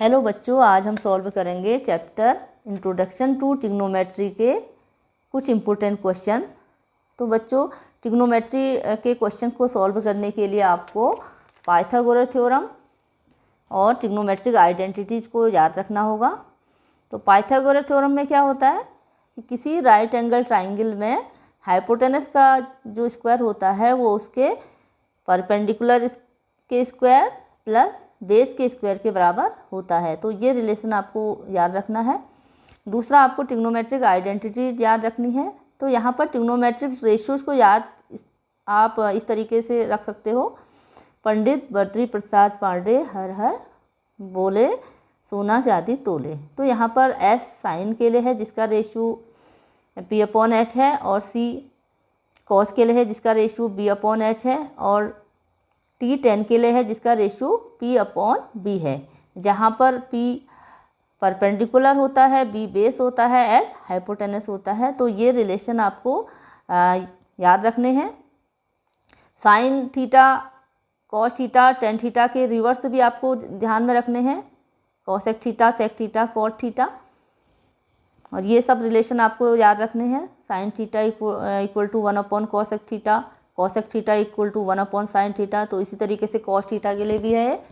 Hello बच्चों, आज हम सॉल्व करेंगे चैप्टर इंट्रोडक्शन टू ट्रिग्नोमेट्री के कुछ इम्पोर्टेंट क्वेश्चन। तो बच्चों, ट्रिग्नोमेट्री के क्वेश्चन को सॉल्व करने के लिए आपको पाइथागोरस थ्योरम और ट्रिग्नोमेट्रिक आइडेंटिटीज़ को याद रखना होगा। तो पाइथागोरस थ्योरम में क्या होता है कि किसी राइट एंगल ट्राइंगल में हाइपोटेनस का जो स्क्वायर होता है वो उसके परपेंडिकुलर के स्क्वायर प्लस बेस के स्क्वायर के बराबर होता है। तो ये रिलेशन आपको याद रखना है। दूसरा, आपको ट्रिग्नोमेट्रिक आइडेंटिटी याद रखनी है। तो यहाँ पर ट्रिग्नोमेट्रिक रेशियोज को आप इस तरीके से रख सकते हो। पंडित बद्री प्रसाद पांडे हर हर बोले सोना चांदी तोले। तो यहाँ पर एस साइन के लिए है जिसका रेशियो पी अपॉन एच है, और सी कॉस के लिए है जिसका रेशियो बी अपॉन एच है, और टी टेन के लिए है जिसका रेशियो पी अपॉन बी है। जहाँ पर पी परपेंडिकुलर होता है, बी बेस होता है, एच हाइपोटेनस होता है। तो ये रिलेशन आपको याद रखने हैं। Sine theta, cos theta, tan theta के रिवर्स भी आपको ध्यान में रखने हैं। Cosec theta, sec theta, cot theta, और ये सब रिलेशन आपको याद रखने हैं। Sine theta equal to 1 upon cosec theta, cosec theta equal to 1 upon sine theta. तो इसी तरीके से कॉस थीटा के लिए भी है,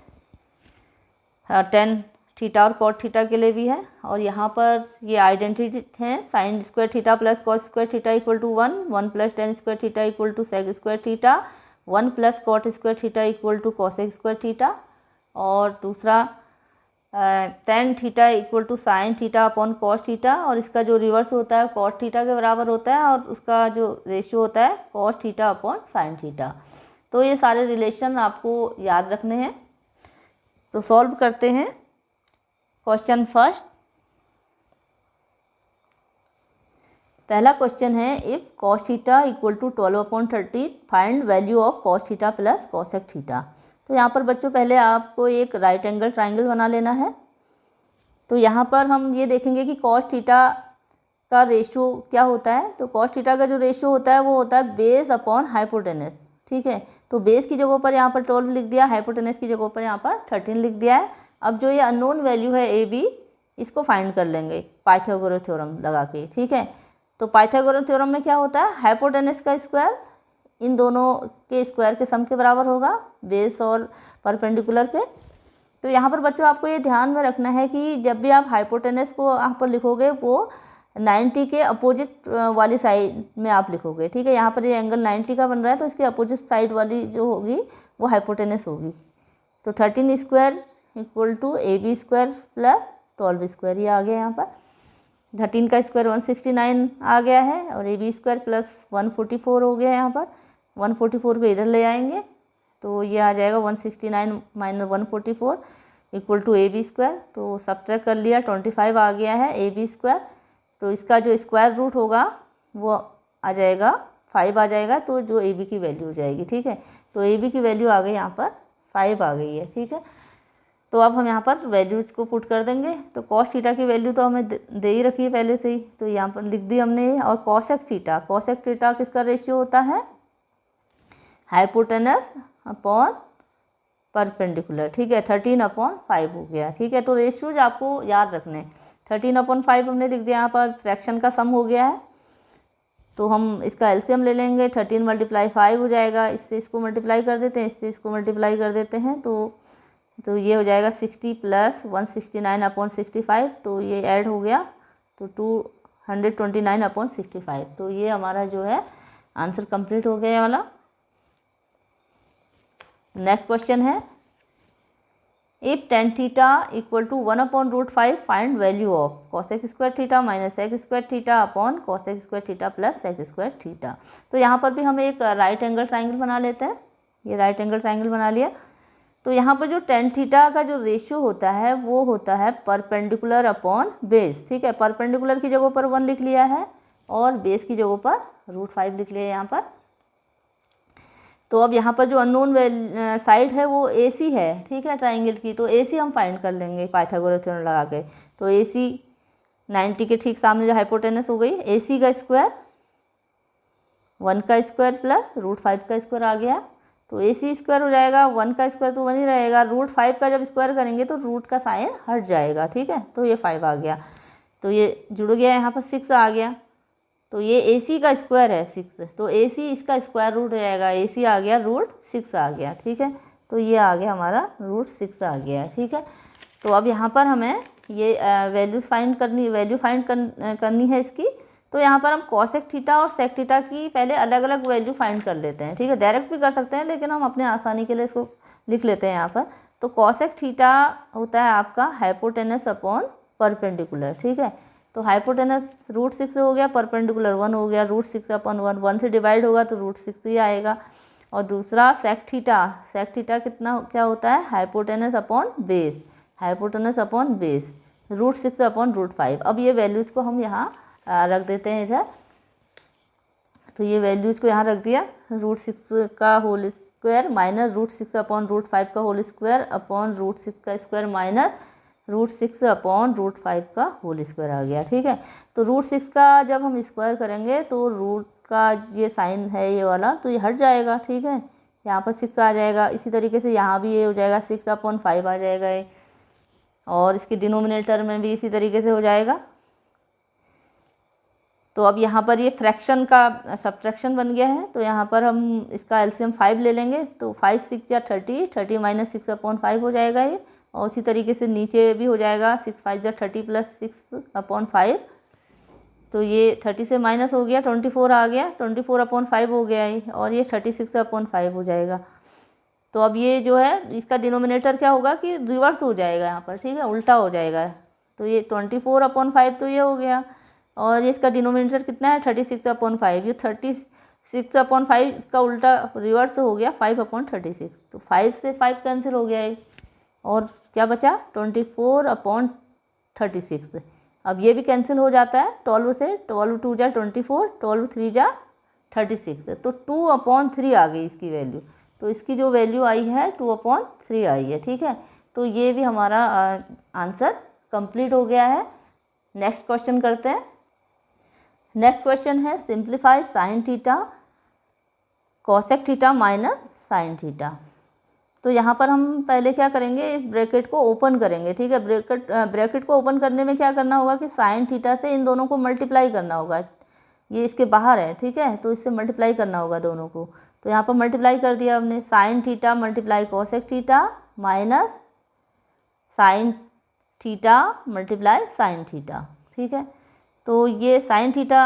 टेन थीटा और कॉट थीटा के लिए भी है। और यहाँ पर ये आइडेंटिटी हैं। Sine square theta plus cos square theta equal to 1, 1 plus tan square theta equal to sec square theta, 1 plus cot square theta equal to cosec square theta. और दूसरा tan theta equal to sine theta upon cos theta, और इसका जो reverse होता है cot theta के बराबर होता है, और उसका जो रेशियो होता है cos theta upon sine theta. तो ये सारे रिलेशन आपको याद रखने हैं। तो सॉल्व करते हैं। क्वेश्चन फर्स्ट, पहला क्वेश्चन है if cos theta equal to 12 upon 30 find value of cos theta plus cosec theta. तो यहाँ पर बच्चों पहले आपको एक राइट एंगल ट्राइंगल बना लेना है। तो यहाँ पर हम ये देखेंगे कि कॉस थीटा का रेशियो क्या होता है। तो कॉस थीटा का जो रेशियो होता है वो होता है बेस अपॉन हाइपोटेनस। ठीक है, तो बेस की जगह पर यहाँ पर 12 लिख दिया, हाइपोटेनस की जगह पर यहाँ पर 13 लिख दिया है। अब जो ये अननोन वैल्यू है ए बी, इसको फाइंड कर लेंगे पाइथागोरस थ्योरम लगा के। ठीक है, तो पाइथागोरस थ्योरम में क्या होता है, हाइपोटेनस का स्क्वायर इन दोनों के स्क्वायर के सम के बराबर होगा, बेस और परपेंडिकुलर के। तो यहाँ पर बच्चों आपको ये ध्यान में रखना है कि जब भी आप हाइपोटेनस को यहाँ पर लिखोगे वो 90 के अपोजिट वाली साइड में आप लिखोगे। ठीक है, यहाँ पर ये एंगल 90 का बन रहा है तो इसके अपोजिट साइड वाली जो होगी वो हाइपोटेनस होगी। तो 13 square equal to A B square plus 12 square, ये आ गया। यहाँ पर 13 का स्क्वायर 169 आ गया है, और ए बी स्क्वायर प्लस 144 हो गया है। यहाँ पर 144 को इधर ले आएंगे तो ये आ जाएगा 169 minus 144 equal to A B square. तो सब्ट्रैक्ट कर लिया, 25 आ गया है ए बी स्क्वायर। तो इसका जो स्क्वायर रूट होगा वो आ जाएगा 5 आ जाएगा, तो जो ए बी की वैल्यू हो जाएगी। ठीक है, तो ए बी की वैल्यू आ गई यहाँ पर 5 आ गई है। ठीक है, तो अब हम यहाँ पर वैल्यूज को पुट कर देंगे। तो कॉस थीटा की वैल्यू तो हमें दे ही रखी है पहले से ही, तो यहाँ पर लिख दी हमने। और कॉसेक थीटा किसका रेशियो होता है, हाइपोटेनस अपॉन परपेंडिकुलर। ठीक है, 13 अपॉन 5 हो गया। ठीक है, तो रेशियोज आपको याद रखने। 13 अपॉन 5 हमने लिख दिया, यहाँ पर फ्रैक्शन का सम हो गया है। तो हम इसका एलसीएम ले लेंगे, 13 मल्टीप्लाई 5 हो जाएगा। इससे इसको मल्टीप्लाई कर देते हैं, इससे इसको मल्टीप्लाई कर देते हैं, तो ये हो जाएगा 60 प्लस 169 अपॉन 65। तो ये ऐड हो गया तो 229 अपॉन 65। तो ये हमारा जो है आंसर कंप्लीट हो गया वाला। नेक्स्ट क्वेश्चन है if tan theta equal to 1 upon root 5 find value of cosec square theta minus sec square theta upon cosec square theta plus sec square theta. तो यहाँ पर भी हम एक राइट एंगल ट्राइंगल बना लेते हैं। ये राइट एंगल ट्राइंगल बना लिया। तो यहाँ पर जो टेन थीटा का जो रेशियो होता है वो होता है परपेंडिकुलर अपॉन बेस। ठीक है, परपेंडिकुलर की जगह पर 1 लिख लिया है और बेस की जगह पर रूट 5 लिख लिया है यहाँ पर। तो अब यहाँ पर जो अननोन साइड है वो ए सी है। ठीक है, ट्राइंगल की, तो ए सी हम फाइंड कर लेंगे पाइथागोरस थ्योरम लगा के। तो ए सी 90 के ठीक सामने जो हाइपोटेनस हो गई, ए सी का स्क्वायर 1 का स्क्वायर प्लस रूट 5 का स्क्वायर आ गया। तो ए सी स्क्वायर हो जाएगा, 1 का स्क्वायर तो 1 ही रहेगा, √5 का जब स्क्वायर करेंगे तो रूट का साइन हट जाएगा, ठीक है। तो ये 5 आ गया, तो ये जुड़ गया, यहाँ पर 6 आ गया, तो ये ए सी का स्क्वायर है 6, तो ए सी इसका स्क्वायर रूट हो जाएगा, ए सी आ गया √6 आ गया, ठीक है। तो ये आ गया हमारा √6 आ गया, ठीक है। तो अब यहाँ पर हमें ये वैल्यू फाइंड करनी है इसकी। तो यहाँ पर हम कॉसेक थीटा और सेक थीटा की पहले अलग अलग वैल्यू फाइंड कर लेते हैं, ठीक है। डायरेक्ट भी कर सकते हैं, लेकिन हम अपने आसानी के लिए इसको लिख लेते हैं यहाँ पर। तो कॉसेक थीटा होता है आपका हाइपोटेनस अपॉन परपेंडिकुलर, ठीक है। तो हाइपोटेनस √6 हो गया, परपेंडिकुलर 1 हो गया, √6 अपॉन 1 से डिवाइड होगा तो √6 ही आएगा। और दूसरा सेक थीटा क्या होता है, हाइपोटेनस अपॉन बेस, √6 अपॉन √5। अब ये वैल्यूज को हम यहाँ रख देते हैं इधर। तो ये वैल्यूज को यहाँ रख दिया, √6 का होल स्क्वायर माइनस √6 अपॉन √5 का होल स्क्वायर अपॉन √6 का स्क्वायर माइनस √6 अपॉन √5 का होल स्क्वायर आ गया, ठीक है। तो √6 का जब हम स्क्वायर करेंगे तो रूट का ये साइन है ये वाला, तो ये हट जाएगा, ठीक है। यहाँ पर 6 आ जाएगा, इसी तरीके से यहाँ भी ये हो जाएगा 6 अपॉन 5 आ जाएगा ये, और इसके डिनोमिनेटर में भी इसी तरीके से हो जाएगा। तो अब यहाँ पर ये फ्रैक्शन का सब्ट्रैक्शन बन गया है, तो यहाँ पर हम इसका एलसीएम 5 ले लेंगे, तो 5 6 या 30 माइनस 6 अपॉन 5 हो जाएगा ये। और उसी तरीके से नीचे भी हो जाएगा, 6 5 या 30 प्लस 6 अपॉन 5, तो ये 30 से माइनस हो गया, 24 आ गया, 24 अपॉन 5 हो गया ये, और ये 36 अपॉन 5 हो जाएगा। तो अब ये जो है इसका डिनोमिनेटर क्या होगा कि रिवर्स हो जाएगा यहाँ पर, ठीक है, उल्टा हो जाएगा। तो ये 24 अपॉन 5 तो ये हो गया, और ये इसका डिनोमिनेटर कितना है 36 अपॉन 5, ये 36 अपॉन 5 इसका उल्टा रिवर्स हो गया 5 अपॉन 36, तो 5 से 5 कैंसिल हो गया ये, और क्या बचा 24 अपॉन 36। अब ये भी कैंसिल हो जाता है 12 से, 12 2 जा 24, 12 3 जा 36, तो 2 अपॉन 3 आ गई इसकी वैल्यू। तो इसकी जो वैल्यू आई है 2 अपॉन 3 आई है, ठीक है। तो ये भी हमारा आंसर कंप्लीट हो गया है। नेक्स्ट क्वेश्चन करते हैं। नेक्स्ट क्वेश्चन है simplify sine theta cosec theta minus sign theta. तो यहाँ पर हम पहले क्या करेंगे, इस ब्रैकेट को ओपन करेंगे, ठीक है। ब्रैकेट को ओपन करने में क्या करना होगा कि साइन थीटा से इन दोनों को मल्टीप्लाई करना होगा, ये इसके बाहर है, ठीक है, तो इससे मल्टीप्लाई करना होगा दोनों को। तो यहाँ पर मल्टीप्लाई कर दिया हमने, sine theta multiply cosec theta minus sine theta multiply sine theta, ठीक है। तो ये साइन थीटा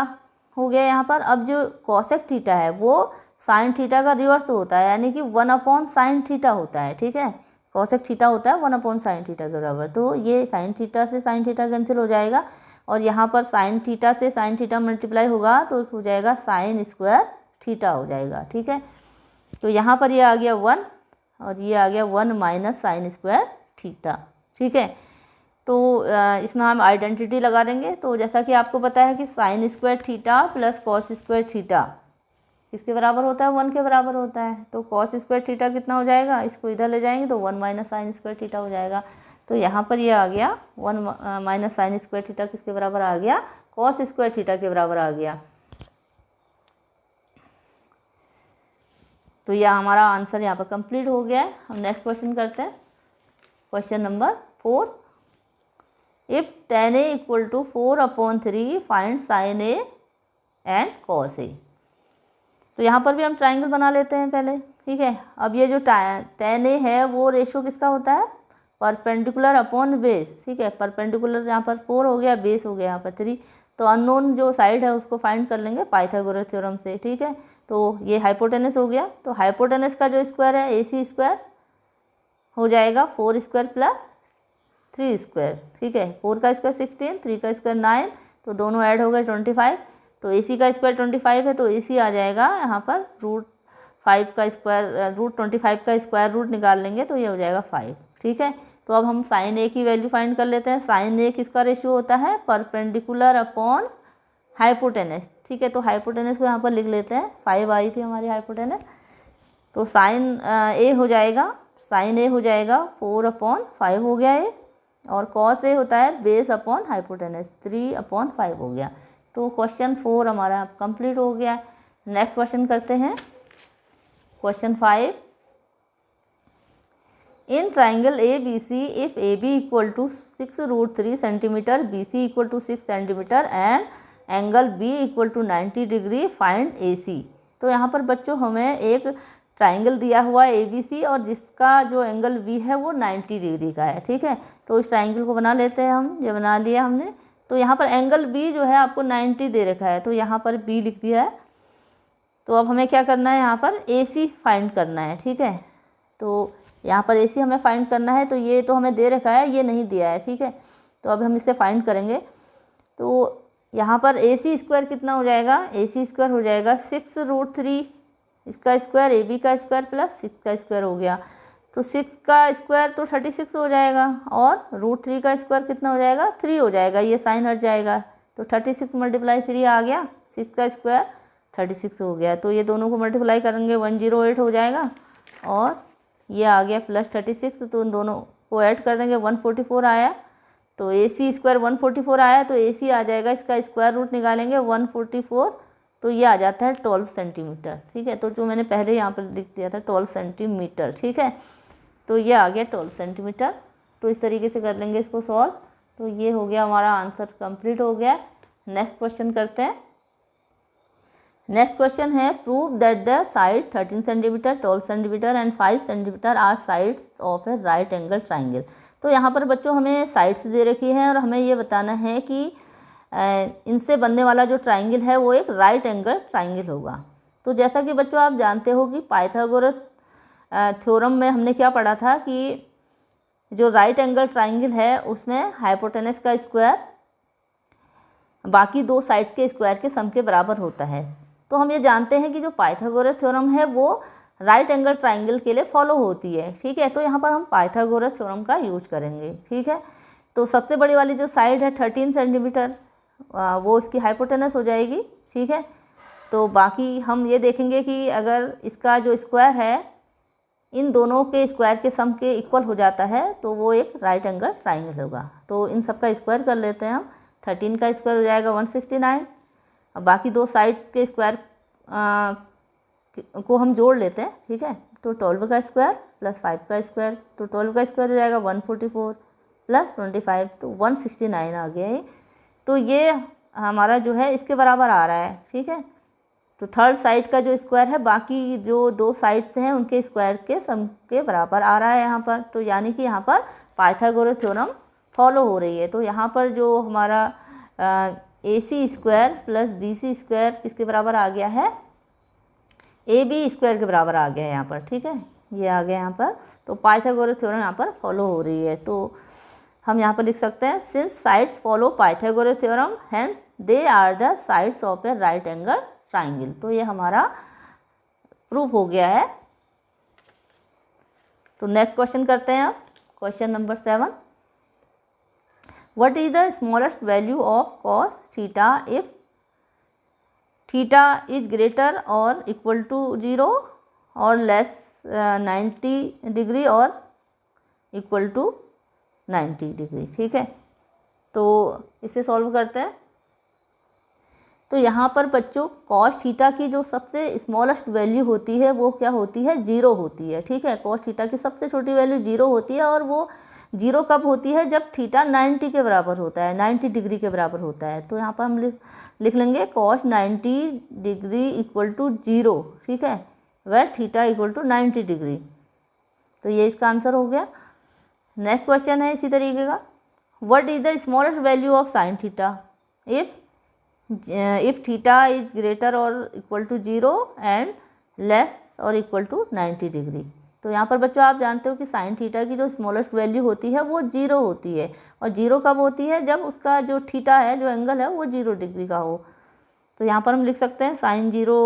हो गया यहाँ पर। अब जो कॉसेक थीटा है वो साइन थीटा का रिवर्स होता है, यानी कि 1 अपॉन साइन थीटा होता है, ठीक है। कॉसेक थीटा होता है 1 अपॉन साइन थीटा के बराबर। तो ये साइन थीटा से साइन थीटा कैंसिल हो जाएगा, और यहाँ पर साइन थीटा से साइन थीटा मल्टीप्लाई होगा तो हो जाएगा साइन स्क्वायर थीटा हो जाएगा, ठीक है। तो यहाँ पर ये आ गया 1, और ये आ गया 1 माइनस साइन स्क्वायर थीटा, ठीक है। तो इसमें हम आइडेंटिटी लगा देंगे। तो जैसा कि आपको पता है कि sign square theta plus cos square theta किसके बराबर होता है, 1 के बराबर होता है। तो कॉस स्क्वायर थीटा कितना हो जाएगा, इसको इधर ले जाएंगे तो 1 माइनस साइन स्क्वायर थीटा हो जाएगा। तो यहाँ पर ये आ गया 1 माइनस साइन स्क्वायर थीटा किसके बराबर आ गया, कॉस स्क्वायर थीटा के बराबर आ गया। तो यह हमारा आंसर यहाँ पर कंप्लीट हो गया है। हम नेक्स्ट क्वेश्चन करते हैं, question number 4। If tan a equal to 4/3 find sin a and cos a। तो यहाँ पर भी हम ट्राइंगल बना लेते हैं पहले, ठीक है। अब ये जो tan a है वो रेशो किसका होता है, परपेंडिकुलर अपॉन बेस, ठीक है। परपेंडिकुलर यहाँ पर 4 हो गया, बेस हो गया यहाँ पर 3। तो अननोन जो साइड है उसको फाइंड कर लेंगे पाइथागोरस थ्योरम से, ठीक है। तो ये हाइपोटेनस हो गया, तो हाइपोटेनस का जो स्क्वायर है AC स्क्वायर हो जाएगा 4 स्क्वायर प्लस 3 स्क्वायर, ठीक है। 4 का स्क्वायर 16, 3 का स्क्वायर 9, तो दोनों ऐड हो गए 25। तो AC का स्क्वायर 25 है, तो AC आ जाएगा यहाँ पर √5 का स्क्वायर, √25 का स्क्वायर रूट निकाल लेंगे तो ये हो जाएगा 5, ठीक है। तो अब हम साइन A की वैल्यू फाइंड कर लेते हैं। साइन A किसका रेशियो होता है, परपेंडिकुलर अपॉन हाइपोटेनस, ठीक है। तो हाइपोटेनस को यहाँ पर लिख लेते हैं, 5 आई थी हमारी हाइपोटेनस। तो साइन A हो जाएगा, साइन A हो जाएगा 4/5 हो गया ये, और कॉस A होता है बेस अपॉन हाइपोटेनस 3/5 हो गया। तो क्वेश्चन 4 हमारा कंप्लीट हो गया। नेक्स्ट क्वेश्चन करते हैं, question 5। In triangle A B C if A B equal to 6√3 centimetre, B C equal to 6 centimetre and angle B equal to 90 degree, find A C. तो यहाँ पर बच्चों हमें एक ट्राइंगल दिया हुआ है ए बी सी और जिसका जो एंगल बी है वो 90 डिग्री का है, ठीक है। तो इस ट्राइंगल को बना लेते हैं हम, ये बना लिया हमने। तो यहाँ पर एंगल बी जो है आपको 90 दे रखा है, तो यहाँ पर बी लिख दिया है। तो अब हमें क्या करना है, यहाँ पर ए सी फाइंड करना है, ठीक है। तो यहाँ पर ए सी हमें फाइंड करना है, तो ये तो हमें दे रखा है, ये नहीं दिया है, ठीक है। तो अब हम इसे फाइंड करेंगे। तो यहाँ पर ए सी स्क्वायर कितना हो जाएगा, ए सी स्क्वायर हो जाएगा 6√3 इसका स्क्वायर ए बी का स्क्वायर प्लस 6 का स्क्वायर हो गया। तो 6 का स्क्वायर तो 36 हो जाएगा और √3 का स्क्वायर कितना हो जाएगा, 3 हो जाएगा, ये साइन हट जाएगा। तो 36 × 3 आ गया, 6 का स्क्वायर 36 हो गया। तो ये दोनों को मल्टीप्लाई करेंगे 108 हो जाएगा और ये आ गया प्लस 36, तो उन दोनों को ऐड कर देंगे 144 आया। तो ए सी स्क्वायर 144 आया, तो ए सी आ जाएगा, इसका स्क्वायर रूट निकालेंगे 144, तो ये आ जाता है 12 सेंटीमीटर, ठीक है। तो जो मैंने पहले यहाँ पर लिख दिया था 12 सेंटीमीटर, ठीक है। तो ये आ गया 12 सेंटीमीटर। तो इस तरीके से कर लेंगे इसको सॉल्व। तो ये हो गया हमारा आंसर कंप्लीट हो गया। नेक्स्ट क्वेश्चन करते हैं। नेक्स्ट क्वेश्चन है prove that the side 13 centimetre, 12 centimetre and 5 centimetre are sides of a right angle triangle. तो यहाँ पर बच्चों हमें साइड्स दे रखी है और हमें ये बताना है कि इनसे बनने वाला जो ट्राइंगल है वो एक राइट एंगल ट्राइंगल होगा। तो जैसा कि बच्चों आप जानते हो कि पाइथागोरस थ्योरम में हमने क्या पढ़ा था कि जो राइट एंगल ट्राइंगल है उसमें हाइपोटेनस का स्क्वायर बाकी दो साइड्स के स्क्वायर के सम के बराबर होता है। तो हम ये जानते हैं कि जो पाइथागोरस थ्योरम है वो राइट एंगल ट्राइंगल के लिए फॉलो होती है, ठीक है। तो यहाँ पर हम पाइथागोरस थ्योरम का यूज करेंगे, ठीक है। तो सबसे बड़ी वाली जो साइड है 13 सेंटीमीटर वो इसकी हाइपोटेनस हो जाएगी, ठीक है। तो बाकी हम ये देखेंगे कि अगर इसका जो स्क्वायर है इन दोनों के स्क्वायर के सम के इक्वल हो जाता है तो वो एक राइट एंगल ट्राइंगल होगा। तो इन सब का स्क्वायर कर लेते हैं हम। 13 का स्क्वायर हो जाएगा 169, अब बाकी दो साइड्स के स्क्वायर को हम जोड़ लेते हैं, ठीक है। तो 12 का स्क्वायर प्लस 5 का स्क्वायर, तो 12 का स्क्वायर हो जाएगा 144 प्लस 25, तो 169 आ गया है। तो ये हमारा जो है इसके बराबर आ रहा है, ठीक है। तो थर्ड साइड का जो स्क्वायर है बाकी जो दो साइड्स हैं उनके स्क्वायर के सम के बराबर आ रहा है यहाँ पर। तो यानी कि यहाँ पर पाइथागोरस थ्योरम फॉलो हो रही है। तो यहाँ पर जो हमारा A C square plus B C square किसके बराबर आ गया है, ए बी स्क्वायर के बराबर आ गया है यहाँ पर, ठीक है। ये आ गया यहाँ पर। तो पाइथागोरस थ्योरम यहाँ पर फॉलो हो रही है। तो हम यहाँ पर लिख सकते हैं since sides follow Pythagoras theorem hence they are the sides of a right angle triangle. तो ये हमारा प्रूफ हो गया है। तो नेक्स्ट क्वेश्चन करते हैं अब। Question number 7, what is the smallest value of cos theta if theta is greater और इक्वल टू 0 और लेस 90 डिग्री और इक्वल टू 90 डिग्री, ठीक है। तो इसे सॉल्व करते हैं। तो यहाँ पर बच्चों कॉस थीटा की जो सबसे स्मॉलेस्ट वैल्यू होती है वो क्या होती है, 0 होती है, ठीक है। कॉस थीटा की सबसे छोटी वैल्यू 0 होती है और वो 0 कब होती है, जब थीटा 90 के बराबर होता है, 90 डिग्री के बराबर होता है। तो यहाँ पर हम लिख लेंगे कॉस 90 डिग्री इक्वल टू 0, ठीक है, where theta equal to 90 degree. तो ये इसका आंसर हो गया। नेक्स्ट क्वेश्चन है इसी तरीके का, what is the smallest value of sine theta if theta is greater और इक्वल टू 0 एंड लेस और इक्वल टू 90 डिग्री। तो यहाँ पर बच्चों आप जानते हो कि साइन थीटा की जो स्मॉलेस्ट वैल्यू होती है वो 0 होती है और 0 कब होती है, जब उसका जो थीटा है जो एंगल है वो 0 डिग्री का हो। तो यहाँ पर हम लिख सकते हैं sine 0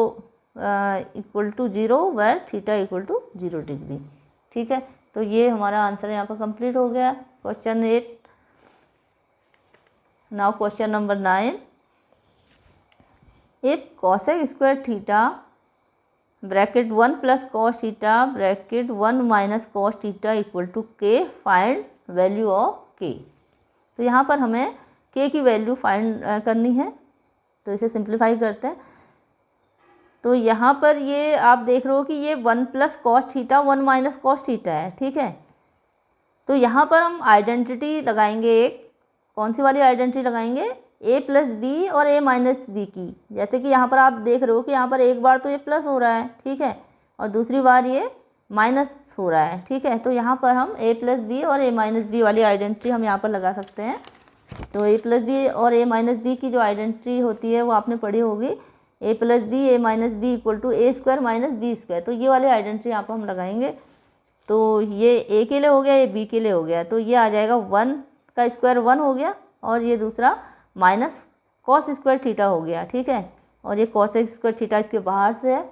equal to 0 where theta equal to 0 degree, ठीक है। तो ये हमारा आंसर यहाँ पर कंप्लीट हो गया। Question 8। Now question number 9, if cosec square theta bracket 1 plus cos theta bracket 1 minus cos theta equal to K, find value of K. तो यहाँ पर हमें के की वैल्यू फाइंड करनी है। तो इसे सिंप्लीफाई करते हैं। तो यहाँ पर ये आप देख रहे हो कि ये 1 plus cos theta 1 minus cos theta है, ठीक है। तो यहाँ पर हम आइडेंटिटी लगाएंगे, एक कौन सी वाली आइडेंटिटी लगाएंगे, a प्लस बी और a माइनस बी की। जैसे कि यहाँ पर आप देख रहे हो कि यहाँ पर एक बार तो ये प्लस हो रहा है, ठीक है, और दूसरी बार ये माइनस हो रहा है, ठीक है। तो यहाँ पर हम a प्लस बी और a माइनस बी वाली आइडेंटिटी हम यहाँ पर लगा सकते हैं। तो a प्लस बी और a माइनस बी की जो आइडेंटिटी होती है वो आपने पढ़ी होगी, a plus B a minus B equal to a square minus B square. तो ये वाली आइडेंटिटी यहाँ पर हम लगाएंगे। तो ये a के लिए हो गया, ये b के लिए हो गया, तो ये आ जाएगा 1 का स्क्वायर 1 हो गया, और ये दूसरा माइनस कॉस स्क्वायर थीटा हो गया, ठीक है, और ये कॉस स्क्वायर थीटा इसके बाहर से है।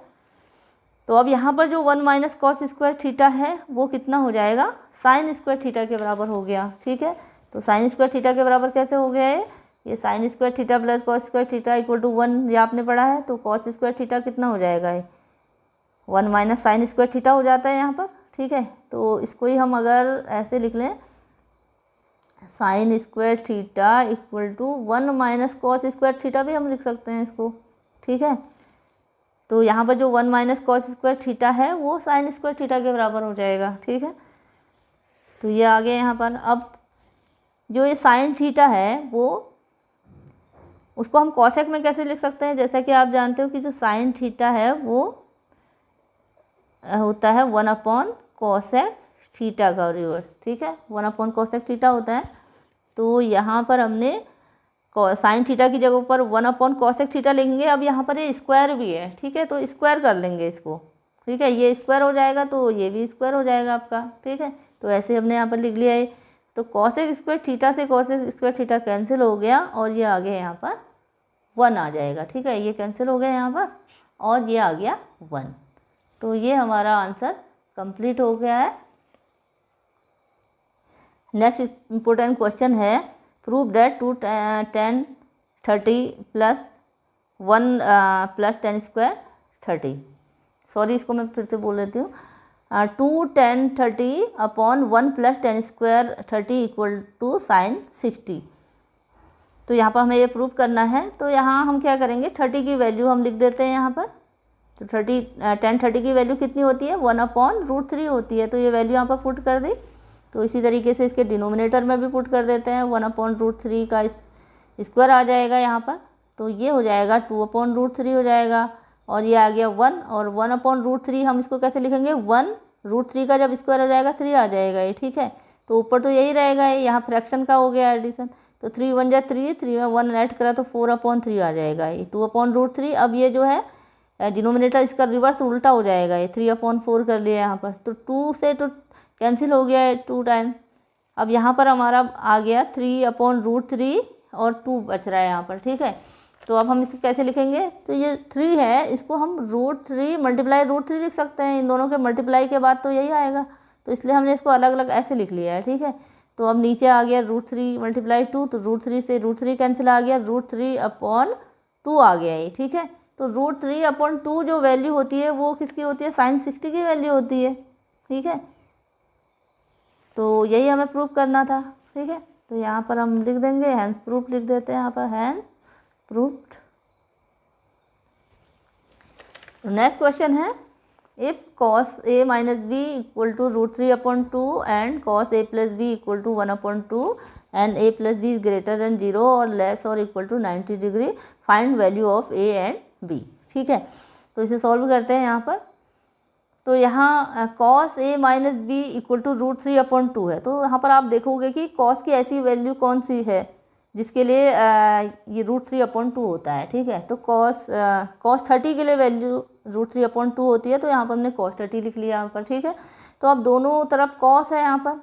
तो अब यहाँ पर जो 1 माइनस कॉस स्क्वायर थीटा है वो कितना हो जाएगा, साइन स्क्वायर थीटा के बराबर हो गया, ठीक है। तो साइन स्क्वायर थीटा के बराबर कैसे हो गया है, ये sine square theta plus cos square theta equal to 1, ये आपने पढ़ा है। तो कॉस स्क्वायर थीटा कितना हो जाएगा, ये 1 माइनस साइन स्क्वायर थीटा हो जाता है यहाँ पर, ठीक है। तो इसको ही हम अगर ऐसे लिख लें, sine square theta equal to 1 minus cos square theta भी हम लिख सकते हैं इसको, ठीक है। तो यहाँ पर जो 1 माइनस कॉस स्क्वायर थीटा है वो साइन स्क्वायर थीटा के बराबर हो जाएगा, ठीक है। तो ये आ गया यहाँ पर। अब जो ये साइन थीटा है वो उसको हम कॉसेक में कैसे लिख सकते हैं, जैसा कि आप जानते हो कि जो साइन थीटा है वो होता है 1 अपॉन कॉसेक थीटा का रिवर्स, ठीक है, 1 अपॉन कॉसेक थीटा होता है। तो यहाँ पर हमने साइन थीटा की जगह पर 1 अपॉन कॉसेक थीटा लिखेंगे। अब यहाँ पर ये स्क्वायर भी है, ठीक है, तो स्क्वायर कर लेंगे इसको, ठीक है, ये स्क्वायर हो जाएगा तो ये भी स्क्वायर हो जाएगा आपका, ठीक है। तो ऐसे हमने यहाँ पर लिख लिया है। तो कॉसेक स्क्वायर थीटा से कॉसेक स्क्वायर थीटा कैंसिल हो गया, और ये आ गया यहाँ पर 1 आ जाएगा, ठीक है, ये कैंसिल हो गया यहाँ पर, और ये आ गया 1। तो ये हमारा आंसर कंप्लीट हो गया है। नेक्स्ट इम्पोर्टेंट क्वेश्चन है, prove that 2 10 30 plus 1 plus 10 square 30। Sorry, इसको मैं फिर से बोल देती हूँ, 2 10 30 upon 1 plus 10 square 30 equal to sine 60। तो यहाँ पर हमें ये प्रूव करना है। तो यहाँ हम क्या करेंगे, 30 की वैल्यू हम लिख देते हैं यहाँ पर। तो 10 30 की वैल्यू कितनी होती है, 1 अपॉन रूट 3 होती है। तो ये वैल्यू यहाँ पर पुट कर दी। तो इसी तरीके से इसके डिनोमिनेटर में भी पुट कर देते हैं, 1 अपॉन रूट 3 का स्क्वायर आ जाएगा यहाँ पर। तो ये हो जाएगा 2 अपॉन रूट 3 हो जाएगा, और ये आ गया 1, और 1 अपॉन रूट 3 हम इसको कैसे लिखेंगे, 1 रूट 3 का जब स्क्वायर हो जाएगा 3 आ जाएगा ये, ठीक है। तो ऊपर तो यही रहेगा, ये यहाँ फ्रैक्शन का हो गया एडिशन। तो 3 1 जा 3, 3 में 1 ऐड करा तो 4 अपॉन 3 आ जाएगा ये, 2 अपॉन रूट 3। अब ये जो है डिनोमिनेटर इसका रिवर्स उल्टा हो जाएगा, ये 3 अपॉन 4 कर लिया यहाँ पर। तो 2 से तो कैंसिल हो गया है 2 टाइम। अब यहाँ पर हमारा आ गया 3 अपॉन रूट 3 और 2 बच रहा है यहाँ पर, ठीक है। तो अब हम इसको कैसे लिखेंगे, तो ये 3 है, इसको हम रूट 3 मल्टीप्लाई रूट 3 लिख सकते हैं। इन दोनों के मल्टीप्लाई के बाद तो यही आएगा, तो इसलिए हमने इसको अलग अलग ऐसे लिख लिया है, ठीक है। तो अब नीचे आ गया रूट 3 मल्टीप्लाई 2, तो रूट 3 से रूट 3 कैंसिल आ गया, रूट 3 अपॉन 2 आ गया ये, ठीक है। तो रूट 3 अपॉन 2 जो वैल्यू होती है वो किसकी होती है, साइन 60 की वैल्यू होती है, ठीक है। तो यही हमें प्रूफ करना था, ठीक है। तो यहाँ पर हम लिख देंगे हैंस प्रूफ, लिख देते हैं यहाँ पर हैंस प्रूफ्ड। नेक्स्ट क्वेश्चन है, if cos A minus B equal to root 3 upon 2 and cos A plus B equal to 1 upon 2 and A plus B is greater than 0 और लेस और equal to 90 degree, find value of A and B, ठीक है। तो इसे solve करते हैं यहाँ पर। तो यहाँ cos A minus B equal to root 3 upon 2 है। तो यहाँ पर आप देखोगे कि कॉस की ऐसी वैल्यू कौन सी है जिसके लिए ये रूट 3 अपॉन 2 होता है, ठीक है। तो कॉस 30 के लिए वैल्यू रूट 3 अपॉन 2 होती है, तो यहाँ पर हमने कॉस 30 लिख लिया यहाँ पर, ठीक है। तो अब दोनों तरफ कॉस है, यहाँ पर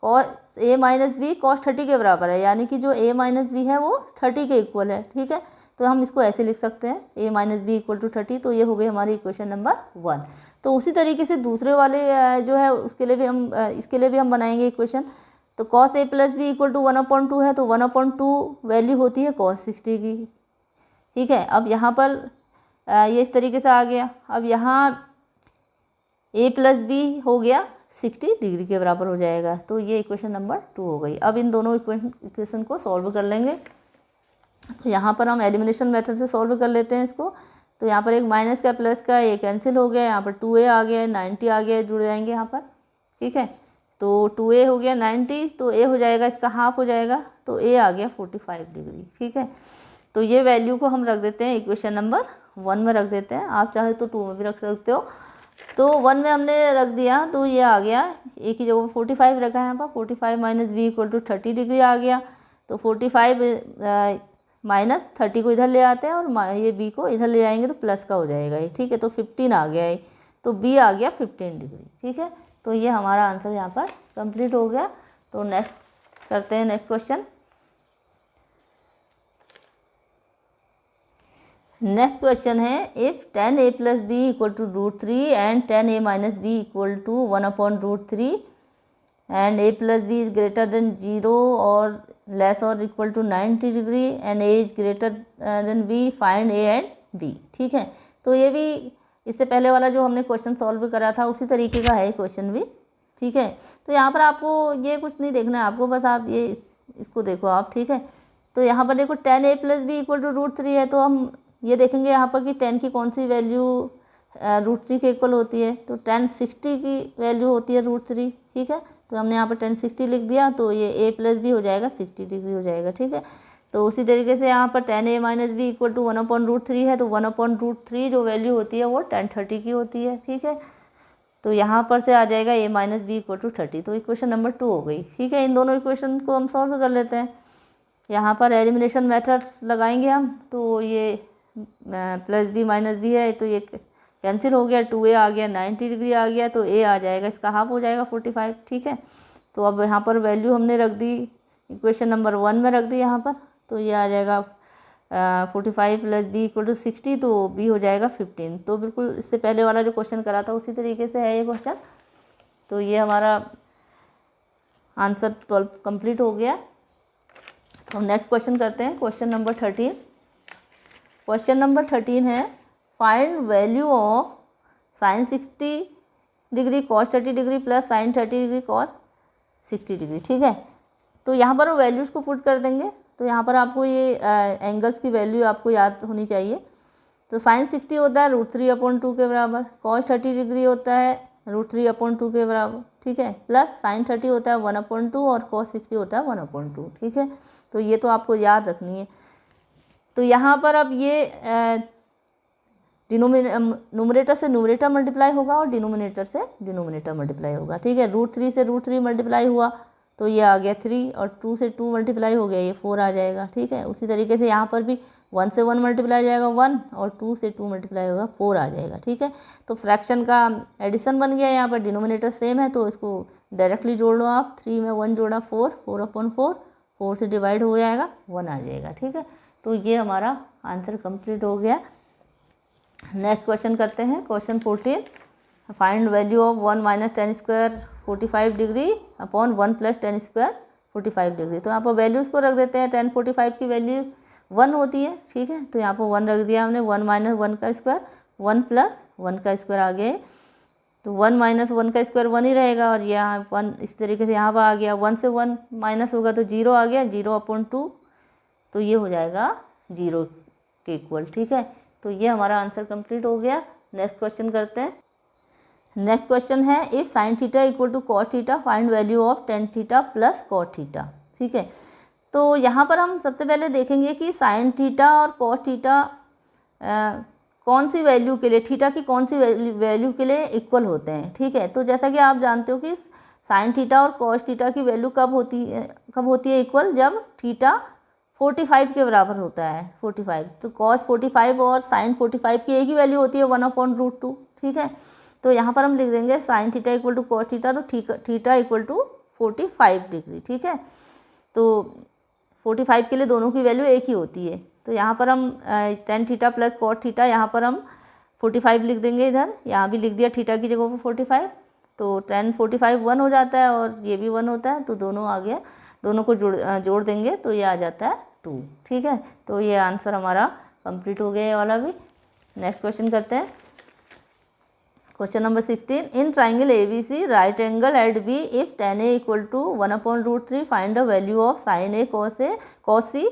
cos A minus B cos 30 के बराबर है, यानी कि जो ए माइनस बी है वो 30 के इक्वल है, ठीक है। तो हम इसको ऐसे लिख सकते हैं, ए माइनस बी इक्वल टू 30। तो ये हो गई हमारी इक्वेशन नंबर 1। तो उसी तरीके से दूसरे वाले जो है उसके लिए भी हम इसके लिए भी हम बनाएंगे इक्वेशन। तो cos A plus B equal to 1 upon 2 है, तो 1 अपॉन 2 वैल्यू होती है कॉस 60 की, ठीक है। अब यहाँ पर ये इस तरीके से आ गया। अब यहाँ ए प्लस बी हो गया 60 डिग्री के बराबर हो जाएगा। तो ये इक्वेशन नंबर 2 हो गई। अब इन दोनों इक्वेशन को सॉल्व कर लेंगे। तो यहाँ पर हम एलिमिनेशन मेथड से सॉल्व कर लेते हैं इसको। तो यहाँ पर एक माइनस का प्लस का ये कैंसिल हो गया, यहाँ पर 2a आ गया, 90 आ गया, जुड़ जाएंगे यहाँ पर, ठीक है। तो 2a हो गया 90, तो a हो जाएगा इसका हाफ हो जाएगा, तो a आ गया 45 डिग्री। ठीक है, तो ये वैल्यू को हम रख देते हैं इक्वेशन नंबर 1 में रख देते हैं, आप चाहे तो 2 में भी रख सकते हो। तो 1 में हमने रख दिया तो ये आ गया, एक ही जगह 45 रखा है यहाँ पर, 45 minus B equal to 30 degree आ गया। तो 45 माइनस 30 को इधर ले आते हैं और ये बी को इधर ले आएंगे तो प्लस का हो जाएगा ये। ठीक है, तो 15 आ गया ये, तो बी आ गया 15 डिग्री। ठीक है, तो ये हमारा आंसर यहाँ पर कंप्लीट हो गया। तो नेक्स्ट करते हैं नेक्स्ट क्वेश्चन। नेक्स्ट क्वेश्चन है, if 10a plus B equal to √3 and 10a minus B equal to 1/√3 and a plus B is greater than 0 और लेस और equal to 90 degree and a is greater than b, find a and b। ठीक है, तो ये भी इससे पहले वाला जो हमने क्वेश्चन सॉल्व करा था उसी तरीके का है क्वेश्चन भी। ठीक है, तो यहाँ पर आपको ये कुछ नहीं देखना है, आपको बस आप ये इसको देखो आप। ठीक है, तो यहाँ पर देखो 10a plus B equal to √3 है, तो हम ये देखेंगे यहाँ पर कि 10 की कौन सी वैल्यू √3 के इक्वल होती है, तो 1060 की वैल्यू होती है √3। ठीक है, तो हमने यहाँ पर 1060 लिख दिया, तो ये a प्लस बी हो जाएगा 60 डिग्री हो जाएगा। ठीक है, तो उसी तरीके से यहाँ पर 10a minus B equal to 1/√3 है, तो 1/√3 जो वैल्यू होती है वो 1030 की होती है। ठीक है, तो यहाँ पर से आ जाएगा a minus B equal to 30, तो इक्वेशन नंबर 2 हो गई। ठीक है, इन दोनों इक्वेशन को हम सॉल्व कर लेते हैं। यहाँ पर एलिमिनेशन मेथड लगाएंगे हम, तो ये प्लस बी माइनस बी है तो ये कैंसिल हो गया, 2a आ गया 90 डिग्री आ गया, तो a आ जाएगा इसका हाफ हो जाएगा 45। ठीक है, तो अब यहाँ पर वैल्यू हमने रख दी इक्वेशन नंबर 1 में रख दी यहाँ पर, तो ये आ जाएगा 45 प्लस बी इक्वल टू 60, तो b हो जाएगा 15। तो बिल्कुल इससे पहले वाला जो क्वेश्चन करा था उसी तरीके से है ये क्वेश्चन। तो ये हमारा आंसर 12 कंप्लीट हो गया। तो नेक्स्ट क्वेश्चन करते हैं, क्वेश्चन नंबर 13। क्वेश्चन नंबर 13 है, find value of sign 60 degree cos 30 degree plus sign 30 degree cos 60 degree. ठीक है, तो यहाँ पर वैल्यूज़ को पुट कर देंगे। तो यहाँ पर आपको ये एंगल्स की वैल्यू आपको याद होनी चाहिए। तो साइन 60 होता है √3/2 के बराबर, कॉस 30 डिग्री होता है √3/2 के बराबर। ठीक है, प्लस साइन 30 होता है 1/2 और कॉस 60 होता है 1/2। ठीक है, तो ये तो आपको याद रखनी है। तो यहाँ पर अब ये न्यूमरेटर से न्यूमरेटर मल्टीप्लाई होगा और डिनोमिनेटर से डिनोमिनेटर मल्टीप्लाई होगा। ठीक है, √3 से √3 मल्टीप्लाई हुआ तो ये आ गया 3 और 2 से 2 मल्टीप्लाई हो गया ये 4 आ जाएगा। ठीक है, उसी तरीके से यहाँ पर भी 1 से 1 मल्टीप्लाई जाएगा 1 और 2 से 2 मल्टीप्लाई होगा 4 आ जाएगा। ठीक है, तो फ्रैक्शन का एडिशन बन गया, यहाँ पर डिनोमिनेटर सेम है तो इसको डायरेक्टली जोड़ लो आप। 3 में 1 जोड़ा 4, 4/4, 4 से डिवाइड हो जाएगा 1 आ जाएगा। ठीक है, तो ये हमारा आंसर कंप्लीट हो गया। नेक्स्ट क्वेश्चन करते हैं, question 14। Find value of 1 minus ten square 45 degree upon 1 plus tan square 45 degree. तो यहाँ पर वैल्यूज़ को रख देते हैं। 10 45 की वैल्यू 1 होती है। ठीक है, तो यहाँ पर 1 रख दिया हमने, 1 माइनस 1 का स्क्वायर 1 प्लस 1 का स्क्वायर आ गया। तो 1 माइनस 1 का स्क्वायर 1 ही रहेगा और यहाँ 1 इस तरीके से यहाँ पर आ गया। 1 से 1 माइनस होगा तो 0 आ गया, 0/2, तो ये हो जाएगा 0 के इक्वल। ठीक है, तो ये हमारा आंसर कंप्लीट हो गया। नेक्स्ट क्वेश्चन करते हैं। नेक्स्ट क्वेश्चन है, if sine theta equal to cos theta find value of tan theta plus cos theta. ठीक है, तो यहाँ पर हम सबसे पहले देखेंगे कि साइन थीटा और कॉस थीटा कौन सी वैल्यू के लिए, थीटा की कौन सी वैल्यू के लिए इक्वल होते हैं। ठीक है, तो जैसा कि आप जानते हो कि साइन थीटा और कॉस थीटा की वैल्यू कब होती है इक्वल, जब थीटा 45 के बराबर होता है। 45, तो कॉस 45 और साइन 45 की एक ही वैल्यू होती है 1/√2। ठीक है, तो यहाँ पर हम लिख देंगे sine theta equal to cos theta, तो थीटा इक्वल टू 45 डिग्री। ठीक है, तो 45 के लिए दोनों की वैल्यू एक ही होती है। तो यहाँ पर हम ten theta plus cos theta, यहाँ पर हम 45 लिख देंगे, इधर यहाँ भी लिख दिया थीटा की जगह पर 45, तो 10 45 1 हो जाता है और ये भी 1 होता है, तो दोनों आ गया। दोनों को जोड़ देंगे तो ये आ जाता है 2। ठीक है, तो ये आंसर हमारा कंप्लीट हो गया ये वाला भी। नेक्स्ट क्वेश्चन करते हैं, question number 16। In triangle ABC right angle at B if tan A equal to 1/√3 find the value of sine A cos C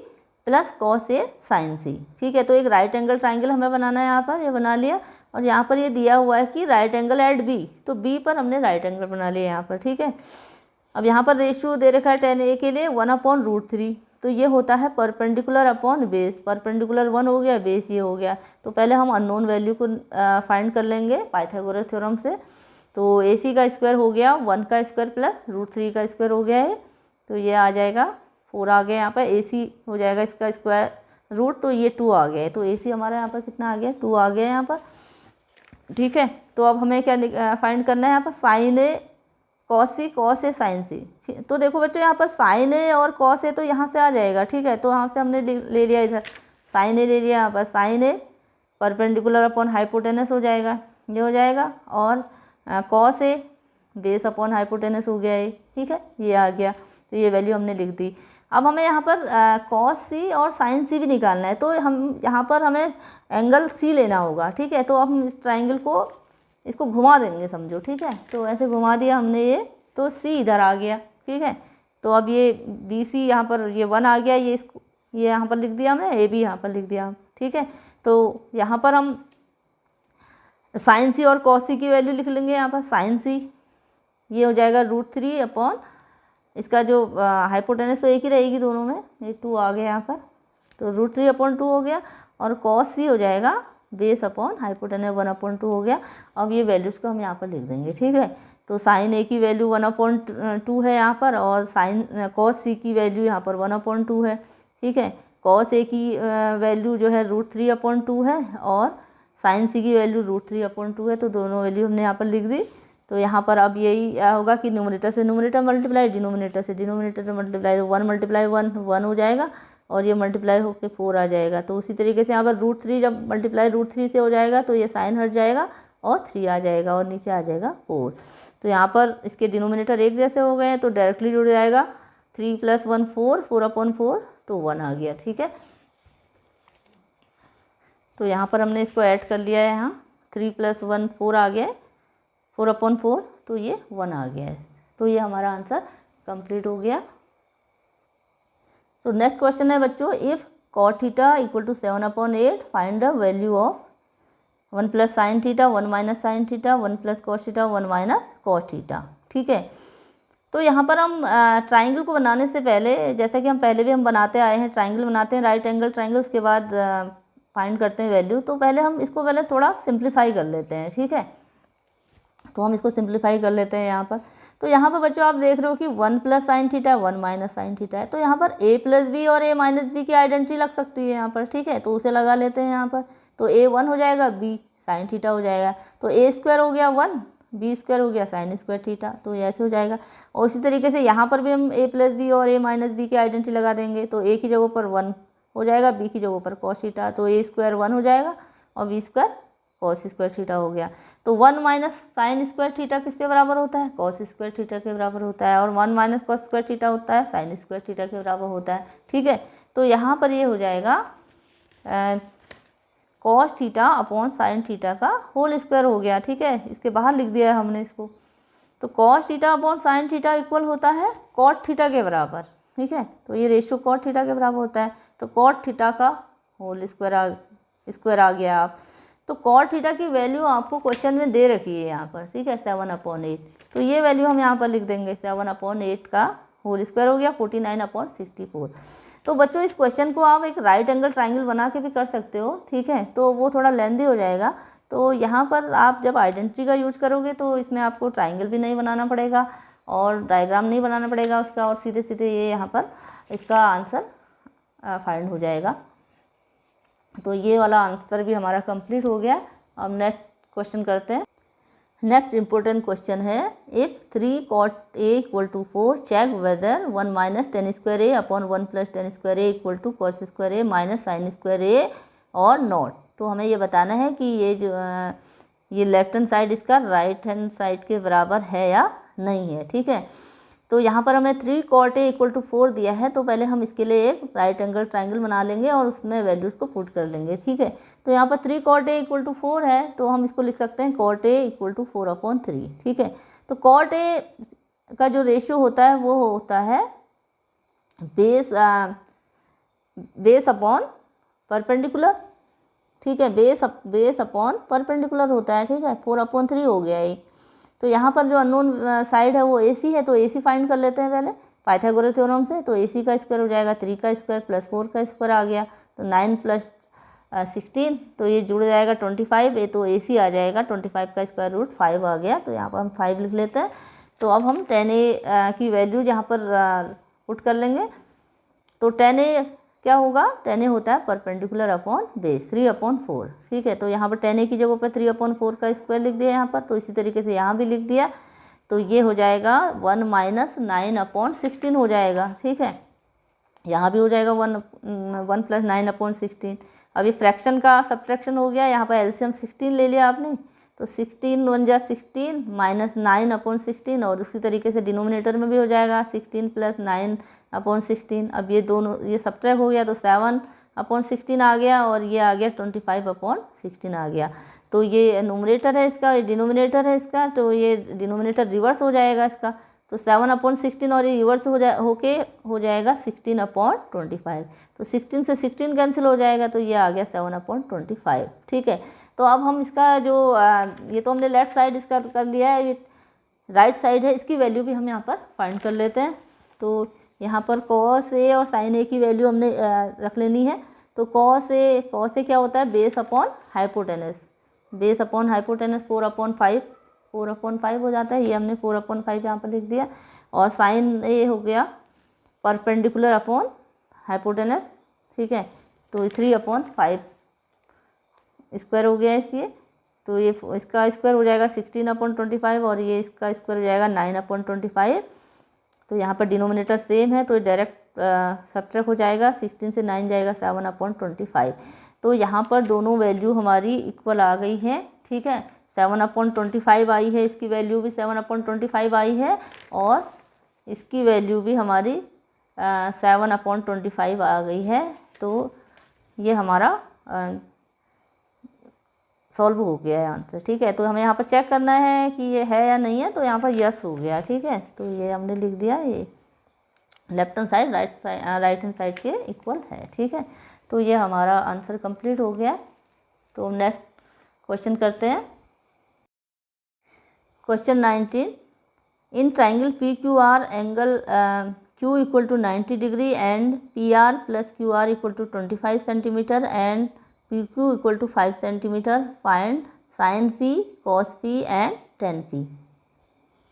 plus cos A sin C। ठीक है, तो एक राइट एंगल ट्राइंगल हमें बनाना है, यहाँ पर ये बना लिया और यहाँ पर ये दिया हुआ है कि राइट एंगल एट B, तो B पर हमने राइट एंगल बना लिया यहाँ पर। ठीक है, अब यहाँ पर रेशियो दे रखा है tan a के लिए 1/√3, तो ये होता है परपेंडिकुलर अपॉन बेस। परपेंडिकुलर 1 हो गया, बेस ये हो गया। तो पहले हम अननोन वैल्यू को फाइंड कर लेंगे पाइथागोरस थ्योरम से। तो AC का स्क्वायर हो गया 1 का स्क्वायर प्लस √3 का स्क्वायर हो गया है, तो ये आ जाएगा 4 आ गया यहाँ पर। AC हो जाएगा इसका स्क्वायर रूट, तो ये 2 आ गया है। तो AC हमारा यहाँ पर कितना आ गया, 2 आ गया यहाँ पर, ठीक है। तो अब हमें क्या फाइंड करना है यहाँ पर, sign A cos C, cos A sign सी। तो देखो बच्चों यहाँ पर साइन ए और कॉस ए तो यहाँ से आ जाएगा, ठीक है। तो यहाँ से हमने ले लिया इधर साइन ए ले लिया, यहाँ पर साइन ए परपेंडिकुलर अपॉन हाइपोटेनस हो जाएगा, ये हो जाएगा। और cos A base upon hypotenuse हो गया ये, ठीक है, ये आ गया। तो ये वैल्यू हमने लिख दी। अब हमें यहाँ पर कॉस सी और साइन सी भी निकालना है, तो हम यहाँ पर हमें एंगल सी लेना होगा, ठीक है। तो अब हम इस ट्राइंगल को इसको घुमा देंगे समझो, ठीक है। तो ऐसे घुमा दिया हमने ये, तो सी इधर आ गया, ठीक है। तो अब ये BC यहाँ पर ये 1 आ गया, ये इसको ये यहाँ पर लिख दिया हमने, AB यहाँ पर लिख दिया, ठीक है। तो यहाँ पर हम साइन सी और कॉस सी की वैल्यू लिख लेंगे। यहाँ पर साइन सी ये हो जाएगा √3 अपॉन इसका जो हाइपोटेनस तो एक ही रहेगी दोनों में, ये 2 आ गया यहाँ पर, तो √3 अपॉन 2 हो गया। और कॉस सी हो जाएगा बेस अपॉन हाइपोटेनस 1/2 हो गया। अब ये वैल्यूज़ को हम यहाँ पर लिख देंगे, ठीक है। तो साइन ए की वैल्यू 1/2 है यहाँ पर, और साइन कॉस सी की वैल्यू यहाँ पर 1/2 है, ठीक है। कॉस ए की वैल्यू जो है √3/2 है, और साइन सी की वैल्यू √3/2 है। तो दोनों वैल्यू हमने यहाँ पर लिख दी। तो यहाँ पर अब यही होगा कि न्यूमरेटर से न्यूमरेटर मल्टीप्लाई, डिनोमिनेटर से डिनोमिनेटर मल्टीप्लाई, तो 1 × 1 हो जाएगा, और ये मल्टीप्लाई होकर 4 आ जाएगा। तो उसी तरीके से यहाँ पर √3 जब मल्टीप्लाई √3 से हो जाएगा तो ये साइन हट जाएगा और 3 आ जाएगा, और नीचे आ जाएगा 4। तो यहाँ पर इसके डिनोमिनेटर एक जैसे हो गए हैं, तो डायरेक्टली जुड़ जाएगा 3 + 1 4, 4/4, तो 1 आ गया, ठीक है। तो यहाँ पर हमने इसको ऐड कर लिया है, यहाँ 3 + 1 4 आ गया है, 4/4, तो ये 1 आ गया है। तो ये हमारा आंसर कंप्लीट हो गया। तो नेक्स्ट क्वेश्चन है बच्चों, if cot theta = 7/8 find the value of 1 + sin theta, 1 - sin theta, 1 + cos theta, 1 - cos theta, ठीक है। तो यहाँ पर हम ट्राइंगल को बनाने से पहले, जैसा कि हम पहले भी हम बनाते आए हैं, ट्राइंगल बनाते हैं राइट एंगल ट्राइंगल, उसके बाद फाइंड करते हैं वैल्यू। तो पहले हम इसको पहले थोड़ा सिंप्लीफाई कर लेते हैं, ठीक है। तो हम इसको सिंप्लीफाई कर लेते हैं यहाँ पर। तो यहाँ पर बच्चों आप देख रहे हो कि 1 + sin थीटा, 1 - sin थीटा है। तो यहाँ पर a + b और a - b की आइडेंटिटी लग सकती है यहाँ पर, ठीक है। तो उसे लगा लेते हैं यहाँ पर। तो a 1 हो जाएगा, b sin थीटा हो जाएगा। तो a² हो गया 1, b² हो गया sin² थीटा, तो ऐसे हो जाएगा। और इसी तरीके से यहाँ पर भी हम a + b और a - b की आइडेंटिटी लगा देंगे। तो a की जगह पर 1 हो जाएगा, b की जगह पर cos थीटा, तो a² 1 हो जाएगा, और b² cos² थीटा हो गया। तो 1 - sin² थीटा किसके बराबर होता है, cos² थीटा के बराबर होता है, और 1 - cos² थीटा होता है sin² थीटा के बराबर होता है, ठीक है। तो यहाँ पर ये हो जाएगा cos theta upon sin theta का होल स्क्वायर हो गया, ठीक है। इसके बाहर लिख दिया है हमने इसको। तो cos theta upon sin theta equal होता है cot थीटा के बराबर, ठीक है। तो ये रेशियो cot थीटा के बराबर होता है। तो cot थीटा का होल स्क्वायर आ गया आप। तो cot थीटा की वैल्यू आपको क्वेश्चन में दे रखी है यहाँ पर, ठीक है, 7/8। तो ये वैल्यू हम यहाँ पर लिख देंगे, 7/8 का होल स्क्वायर हो गया 49/64। तो बच्चों इस क्वेश्चन को आप एक राइट एंगल ट्राइंगल बना के भी कर सकते हो, ठीक है। तो वो थोड़ा लेंदी हो जाएगा। तो यहाँ पर आप जब आइडेंटिटी का यूज करोगे तो इसमें आपको ट्राइंगल भी नहीं बनाना पड़ेगा, और डायग्राम नहीं बनाना पड़ेगा उसका, और सीधे सीधे ये यहाँ पर इसका आंसर फाइंड हो जाएगा। तो ये वाला आंसर भी हमारा कंप्लीट हो गया। अब नेक्स्ट क्वेश्चन करते हैं। नेक्स्ट इम्पोर्टेंट क्वेश्चन है, if 3 cot a = 4 check whether 1 - tan² a upon 1 + tan² a = cos² a - sin² a और नॉट। तो हमें ये बताना है कि ये जो ये लेफ्ट हैंड साइड इसका राइट हैंड साइड के बराबर है या नहीं है, ठीक है। तो यहाँ पर हमें 3 cot a = 4 दिया है। तो पहले हम इसके लिए एक राइट एंगल ट्राइंगल बना लेंगे और उसमें वैल्यूज़ को पुट कर लेंगे, ठीक है। तो यहाँ पर 3 cot a = 4 है, तो हम इसको लिख सकते हैं cot a = 4/3, ठीक है। तो cot a का जो रेशियो होता है वो होता है बेस अपॉन परपेंडिकुलर, ठीक है। बेस अपॉन परपेंडिकुलर होता है, ठीक है। 4/3 हो गया ये, तो यहाँ पर जो अननोन साइड है वो AC है, तो AC फाइंड कर लेते हैं पहले पाइथागोरस थ्योरम से। तो AC का स्क्वायर हो जाएगा 3 का स्क्वायर प्लस 4 का स्क्वायर आ गया, तो 9 प्लस 16, तो ये जुड़ जाएगा 25। ये तो AC आ जाएगा 25 का स्क्वायर रूट 5 आ गया, तो यहाँ पर हम 5 लिख लेते हैं। तो अब हम 10A की वैल्यू यहाँ पर पुट कर लेंगे। तो 10A क्या होगा, 10A होता है परपेंडिकुलर अपॉन बेस 3/4, ठीक है। तो यहाँ पर 10A की जगह पर 3/4 का स्क्वायर लिख दिया यहाँ पर, तो इसी तरीके से यहाँ भी लिख दिया। तो ये हो जाएगा 1 - 9/16 हो जाएगा, ठीक है। यहाँ भी हो जाएगा 1 + 9/16। अब ये फ्रैक्शन का सब्ट्रैक्शन हो गया, यहाँ पर एलसीएम 16 ले लिया आपने, तो 16 1 जा 16 - 9/16, और उसी तरीके से डिनोमिनेटर में भी हो जाएगा 16 + 9/16। अब ये दोनों ये सब्ट्रैक्ट हो गया, तो 7/16 आ गया, और ये आ गया 25/16 आ गया। तो ये न्यूमरेटर है इसका, ये डिनोमिनेटर है इसका, तो ये डिनोमिनेटर रिवर्स हो जाएगा इसका। तो 7/16 और ये रिवर्स हो जाएगा 16/25। तो 16 से 16 कैंसिल हो जाएगा, तो ये आ गया 7/25, ठीक है। तो अब हम इसका जो ये तो हमने लेफ्ट साइड इसका कर लिया है, ये राइट साइड है, इसकी वैल्यू भी हम यहाँ पर फाइंड कर लेते हैं। तो यहाँ पर cos A और sin A की वैल्यू हमने रख लेनी है। तो cos A क्या होता है, base upon hypotenuse, base upon hypotenuse 4/5 हो जाता है, ये हमने 4/5 यहाँ पर लिख दिया। और sin A हो गया परपेंडिकुलर अपॉन हाइपोटेनस, ठीक है। तो 3/5 स्क्वायर हो गया इसलिए, तो ये इसका स्क्वायर हो जाएगा 16/25, और ये इसका स्क्वायर हो जाएगा 9/25। तो यहाँ पर डिनोमिनेटर सेम है, तो डायरेक्ट सब्ट्रैक्ट हो जाएगा, 16 से 9 जाएगा 7/25। तो यहाँ पर दोनों वैल्यू हमारी इक्वल आ गई है, ठीक है। 7/25 आई है, इसकी वैल्यू भी 7/25 आई है, और इसकी वैल्यू भी हमारी 7/25 आ गई है। तो ये हमारा सॉल्व हो गया है आंसर, ठीक है। तो हमें यहाँ पर चेक करना है कि ये है या नहीं है, तो यहाँ पर यस हो गया, ठीक है। तो ये हमने लिख दिया, ये left hand side right hand side के इक्वल है, ठीक है। तो ये हमारा आंसर कंप्लीट हो गया। तो नेक्स्ट क्वेश्चन करते हैं। Question 19, in triangle PQR angle Q = 90 degree and PR + QR = 25 centimetre and PQ = 5 centimetre, find sin P, cos P and tan P।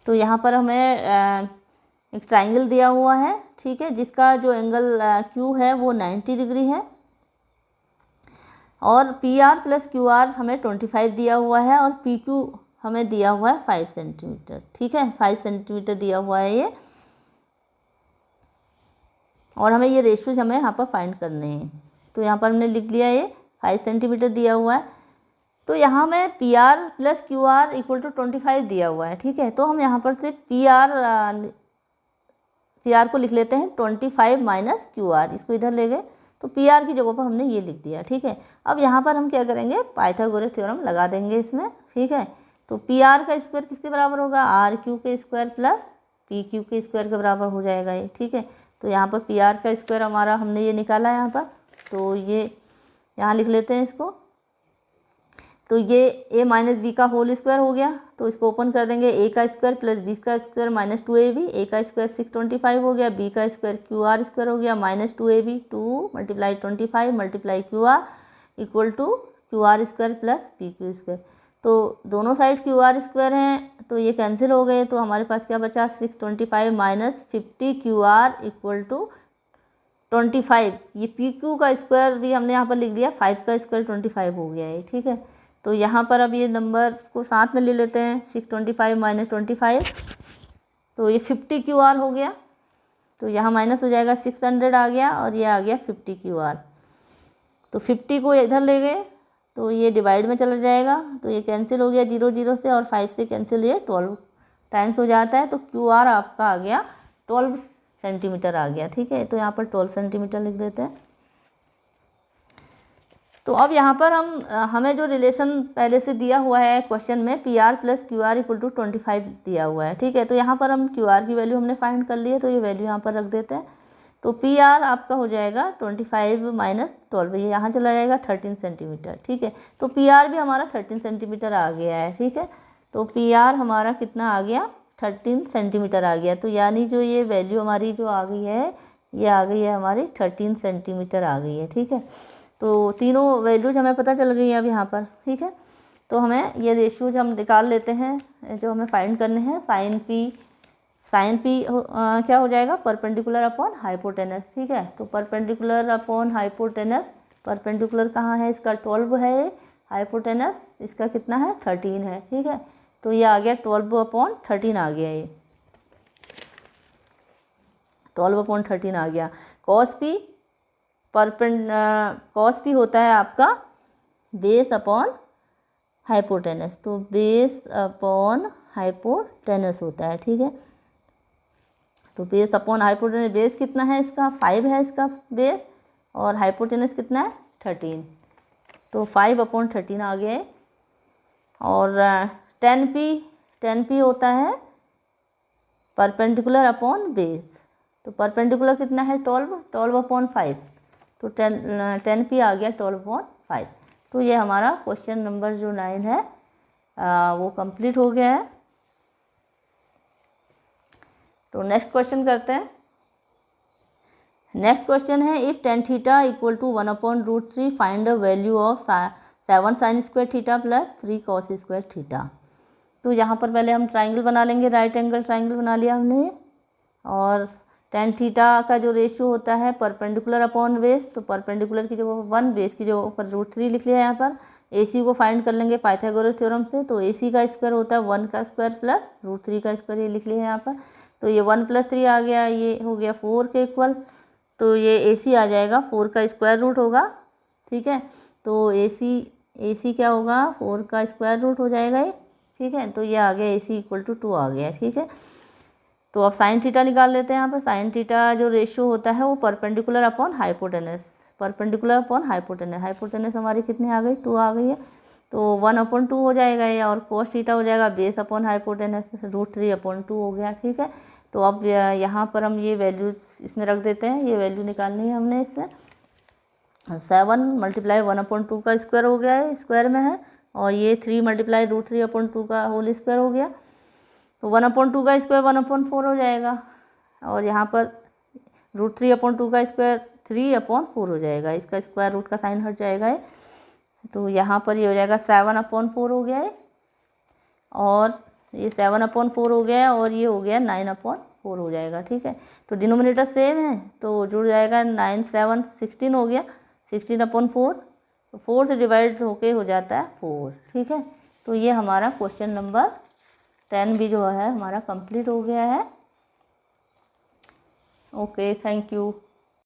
तो यहाँ पर हमें एक ट्राइंगल दिया हुआ है, ठीक है, जिसका जो एंगल Q है वो 90 डिग्री है, और PR + QR हमें 25 दिया हुआ है, और PQ हमें दिया हुआ है 5 सेंटीमीटर, ठीक है, 5 सेंटीमीटर दिया हुआ है ये, और हमें ये रेशियोज हमें यहाँ पर फाइंड करने हैं। तो यहाँ पर हमने लिख लिया, ये 5 सेंटीमीटर दिया हुआ है। तो यहाँ में PR + QR = 25 दिया हुआ है, ठीक है। तो हम यहाँ पर से PR को लिख लेते हैं 25 - QR, इसको इधर ले गए, तो PR की जगह पर हमने ये लिख दिया, ठीक है। अब यहाँ पर हम क्या करेंगे, पाइथागोरस थ्योरम लगा देंगे इसमें, ठीक है। तो PR का स्क्वायर किसके बराबर होगा, RQ के स्क्वायर प्लस PQ के स्क्वायर के बराबर हो जाएगा ये, ठीक है। तो यहाँ पर PR का स्क्वायर हमारा हमने ये निकाला है यहाँ पर, तो ये यहाँ लिख लेते हैं इसको। तो ये A - B का होल स्क्वायर हो गया, तो इसको ओपन कर देंगे, A का स्क्वायर प्लस B का स्क्वायर -2AB, A का स्क्वायर 625 हो गया, B का स्क्वायर QR स्क्वायर हो गया -2AB, 2 × 25 × QR = QR square plus PQ square. तो दोनों साइड QR स्क्वायर हैं, तो ये कैंसिल हो गए, तो हमारे पास क्या बचा, 625 - 50 QR = 25। ये PQ का स्क्वायर भी हमने यहाँ पर लिख दिया, 5 का स्क्वायर 25 हो गया है, ठीक है। तो यहाँ पर अब ये नंबर्स को साथ में ले लेते हैं, 625 - 25, तो ये 50 QR हो गया, तो यहाँ माइनस हो जाएगा, 600 आ गया, और ये आ गया 50 QR। तो 50 को इधर ले गए, तो ये डिवाइड में चला जाएगा, तो ये कैंसिल हो गया 0 0 से, और 5 से कैंसिल, ये 12 टाइम्स हो जाता है। तो QR आपका आ गया 12 सेंटीमीटर आ गया, ठीक है। तो यहाँ पर 12 सेंटीमीटर लिख देते हैं। तो अब यहाँ पर हमें जो रिलेशन पहले से दिया हुआ है क्वेश्चन में, PR + QR = 25 दिया हुआ है, ठीक है। तो यहाँ पर हम QR की वैल्यू हमने फाइंड कर ली है, तो ये वैल्यू यहाँ पर रख देते हैं। तो PR आपका हो जाएगा 25 - 12, ये यहाँ चला जाएगा 13 सेंटीमीटर, ठीक है। तो PR भी हमारा 13 सेंटीमीटर आ गया है, ठीक है। तो PR हमारा कितना आ गया, 13 सेंटीमीटर आ गया। तो यानी जो ये वैल्यू हमारी जो आ गई है, ये आ गई है हमारी 13 सेंटीमीटर आ गई है। ठीक है, तो तीनों वैल्यूज हमें पता चल गई हैं अब यहाँ पर। ठीक है, तो हमें ये रेशियोज हम निकाल लेते हैं जो हमें फाइंड करने हैं। साइन पी क्या हो जाएगा, परपेंडिकुलर अपॉन हाइपोटेनस। ठीक है, तो परपेंडिकुलर अपॉन हाइपोटेनस, परपेंडिकुलर कहाँ है इसका, 12 है, हाइपोटेनस इसका कितना है, 13 है। ठीक है, तो ये आ गया 12/13 आ गया, ये 12/13 आ गया। कॉस पी होता है आपका बेस अपॉन हाइपोटेनस, तो बेस अपॉन हाइपोटेनस होता है। ठीक है, तो बेस अपॉन हाइपोटेनस, बेस कितना है इसका, 5 है इसका बेस, और हाइपोटेनस कितना है, 13, तो 5/13 आ गया है। और 10p होता है परपेंडिकुलर अपॉन बेस, तो परपेंडिकुलर कितना है, 12/5, तो 10p आ गया 12/5। तो ये हमारा क्वेश्चन नंबर जो 9 है वो कंप्लीट हो गया है। तो नेक्स्ट क्वेश्चन करते हैं। नेक्स्ट क्वेश्चन है, if tan theta equal to 1/√3 find the value of 7 sin square theta plus 3 cos square theta. तो यहाँ पर पहले हम ट्राइंगल बना लेंगे, राइट एंगल ट्राइंगल बना लिया हमने। और tan थीटा का जो रेशियो होता है परपेंडिकुलर अपॉन बेस, तो परपेंडिकुलर की जो 1, बेस की जो ऊपर √3 लिख लिया है यहाँ पर। AC को फाइंड कर लेंगे पाइथागोरस थ्योरम से, तो AC का स्क्वायर होता है 1 का स्क्वायर प्लस √3 का स्क्वायर, ये लिख लिया है यहाँ पर। तो ये 1 + 3 आ गया, ये हो गया 4 के इक्वल, तो ये AC आ जाएगा 4 का स्क्वायर रूट होगा। ठीक है, तो AC क्या होगा, 4 का स्क्वायर रूट हो जाएगा ये। ठीक है, तो ये आ गया AC = 2 आ गया। ठीक है, तो अब साइन थीटा निकाल लेते हैं यहाँ पर। साइन थीटा जो रेशियो होता है वो perpendicular upon hypotenuse, perpendicular upon hypotenuse, hypotenuse हमारी कितनी आ गई, 2 आ गई है, तो 1/2 हो जाएगा ये। और cos थीटा हो जाएगा बेस अपॉन हाइपोटेनस, √3/2 हो गया। ठीक है, तो अब यहाँ पर हम ये वैल्यूज इसमें रख देते हैं, ये वैल्यू निकालनी है हमने इसमें। 7 × 1/2 का स्क्वायर हो गया है, स्क्वायर में है, और ये 3 × √3/2 का होल स्क्वायर हो गया, तो 1/2 का स्क्वायर 1/4 हो जाएगा। और यहाँ पर √3/2 का स्क्वायर 3/4 हो जाएगा, इसका स्क्वायर रूट का साइन हट जाएगा है, तो यहाँ पर ये हो जाएगा 7/4 हो गया है, और ये 7/4 हो गया है, और ये हो गया 9/4 हो जाएगा। ठीक है, तो डिनोमिनेटर सेम है, तो जुड़ जाएगा 9 7 16 हो गया, 16/4, तो 4 से डिवाइड होके हो जाता है 4। ठीक है, तो ये हमारा क्वेश्चन नंबर 10 भी जो है हमारा कंप्लीट हो गया है। Okay, thank you.